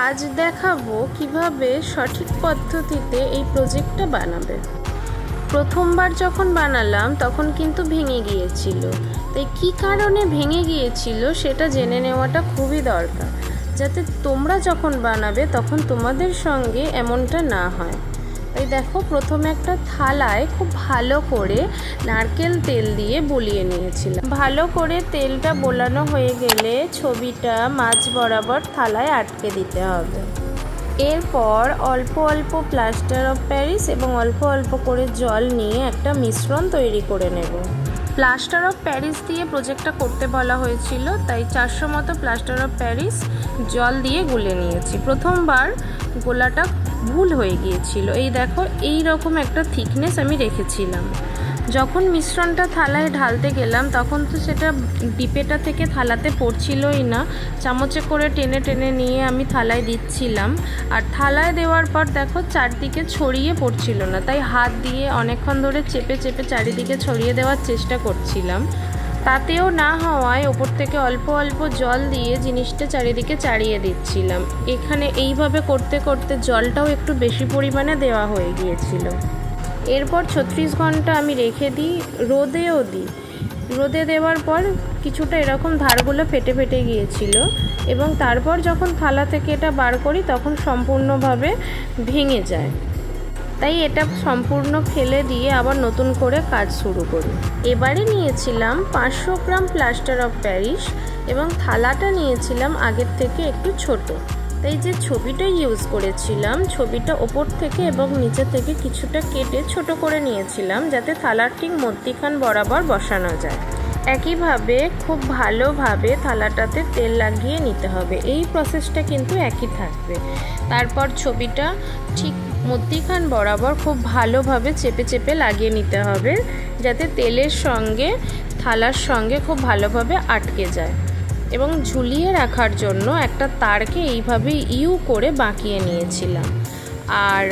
আজ দেখাবো কিভাবে সঠিক পদ্ধতিতে এই প্রজেক্টটা বানাবে। প্রথমবার যখন বানালাম তখন কিন্তু ভেঙে গিয়েছিল, তাই কী কারণে ভেঙে গিয়েছিল সেটা জেনে নেওয়াটা খুবই দরকার, যাতে তোমরা যখন বানাবে তখন তোমাদের সঙ্গে এমনটা না হয়। তাই দেখো, প্রথমে একটা থালায় খুব ভালো করে নারকেল তেল দিয়ে বুলিয়ে নিয়েছিলাম। ভালো করে তেলটা বোলানো হয়ে গেলে ছবিটা মাঝ বরাবর থালায় আটকে দিতে হবে। এরপর অল্প অল্প প্লাস্টার অফ প্যারিস এবং অল্প অল্প করে জল নিয়ে একটা মিশ্রণ তৈরি করে নেব। প্লাস্টার অফ প্যারিস দিয়ে প্রজেক্টটা করতে বলা হয়েছিল, তাই 400 মতো প্লাস্টার অফ প্যারিস জল দিয়ে গুলে নিয়েছি। প্রথমবার গোলাটা ভুল হয়ে গিয়েছিল। এই দেখো, এই রকম একটা থিকনেস আমি রেখেছিলাম। যখন মিশ্রণটা থালায় ঢালতে গেলাম তখন তো সেটা ডিপেটা থেকে থালাতে পড়ছিলই না, চামচে করে টেনে টেনে নিয়ে আমি থালায় দিচ্ছিলাম। আর থালায় দেওয়ার পর দেখো চারদিকে ছড়িয়ে পড়ছিল না, তাই হাত দিয়ে অনেকক্ষণ ধরে চেপে চেপে চারিদিকে ছড়িয়ে দেওয়ার চেষ্টা করছিলাম। তাতেও না হওয়ায় ওপর থেকে অল্প অল্প জল দিয়ে জিনিসটা চারিদিকে চাড়িয়ে দিচ্ছিলাম। এখানে এইভাবে করতে করতে জলটাও একটু বেশি পরিমাণে দেওয়া হয়ে গিয়েছিল। এরপর 36 ঘন্টা আমি রেখে দিই, রোদেও দিই। রোদে দেওয়ার পর কিছুটা এরকম ধারগুলো ফেটে ফেটে গিয়েছিল এবং তারপর যখন থালা থেকে এটা বার করি তখন সম্পূর্ণভাবে ভেঙে যায়। তাই এটা সম্পূর্ণ ফেলে দিয়ে আবার নতুন করে কাজ শুরু করি। এবারে নিয়েছিলাম 500 গ্রাম প্লাস্টার অফ প্যারিস এবং থালাটা নিয়েছিলাম আগের থেকে একটু ছোট। তাই যে ছবিটা ইউজ করেছিলাম, ছবিটা ওপর থেকে এবং নিচে থেকে কিছুটা কেটে ছোট করে নিয়েছিলাম, যাতে থালার ঠিক মধ্যিখান বরাবর বসানো যায়। একইভাবে খুব ভালোভাবে থালাটাতে তেল লাগিয়ে নিতে হবে। এই প্রসেসটা কিন্তু একই থাকবে। তারপর ছবিটা ঠিক মধ্যিখান বরাবর খুব ভালোভাবে চেপে চেপে লাগিয়ে নিতে হবে, যাতে তেলের সঙ্গে থালার সঙ্গে খুব ভালোভাবে আটকে যায়। এবং ঝুলিয়ে রাখার জন্য একটা তারকে এইভাবে ইউ করে বাঁকিয়ে নিয়েছিলাম। আর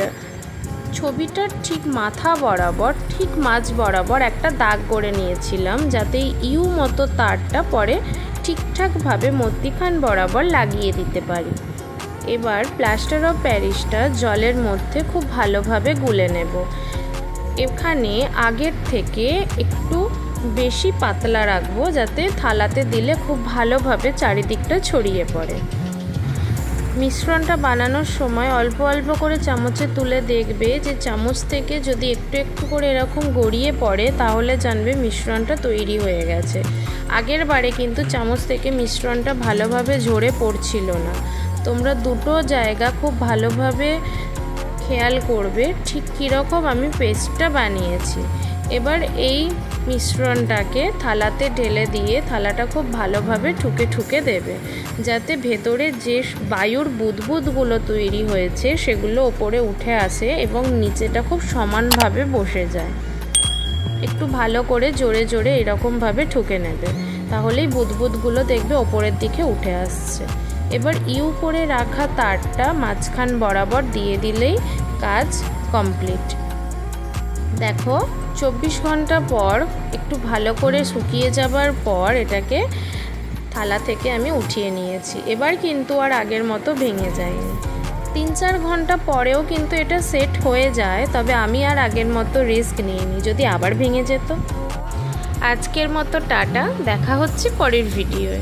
ছবিটার ঠিক মাথা বরাবর, ঠিক মাঝ বরাবর একটা দাগ করে নিয়েছিলাম, যাতে ইউ মতো তারটা পরে ঠিকঠাকভাবে মধ্যিখান বরাবর লাগিয়ে দিতে পারি। এবার প্লাস্টার অফ প্যারিসটা জলের মধ্যে খুব ভালোভাবে গুলে নেব। এখানে আগের থেকে একটু বেশি পাতলা রাখবো, যাতে থালাতে দিলে খুব ভালোভাবে চারিদিকটা ছড়িয়ে পড়ে। মিশ্রণটা বানানোর সময় অল্প অল্প করে চামচে তুলে দেখবে যে চামচ থেকে যদি একটু একটু করে এরকম গড়িয়ে পড়ে তাহলে জানবে মিশ্রণটা তৈরি হয়ে গেছে। আগের বারে কিন্তু চামচ থেকে মিশ্রণটা ভালোভাবে ঝরে পড়ছিল না। তোমরা দুটো জায়গা খুব ভালোভাবে খেয়াল করবে ঠিক কীরকম আমি পেস্টটা বানিয়েছি। এবার এই মিশ্রণটাকে থালাতে ঢেলে দিয়ে থালাটা খুব ভালোভাবে ঠুকে ঠুকে দেবে, যাতে ভেতরে যে বায়ুর বুদবুদগুলো তৈরি হয়েছে সেগুলো ওপরে উঠে আসে এবং নিচেটা খুব সমানভাবে বসে যায়। একটু ভালো করে জোরে জোরে এরকমভাবে ঠুকে নেবে, তাহলেই বুদবুদগুলো দেখবে ওপরের দিকে উঠে আসছে। এবার ইউ করে রাখা তারটা মাঝখান বরাবর দিয়ে দিলেই কাজ কমপ্লিট। দেখো, 24 ঘন্টা পর একটু ভালো করে শুকিয়ে যাবার পর এটাকে থালা থেকে আমি উঠিয়ে নিয়েছি। এবার কিন্তু আর আগের মতো ভেঙে যায়নি। 3-4 ঘন্টা পরেও কিন্তু এটা সেট হয়ে যায়, তবে আমি আর আগের মতো রিস্ক নিইনি, যদি আবার ভেঙে যেত। আজকের মতো টাটা, দেখা হচ্ছে পরের ভিডিওয়ে।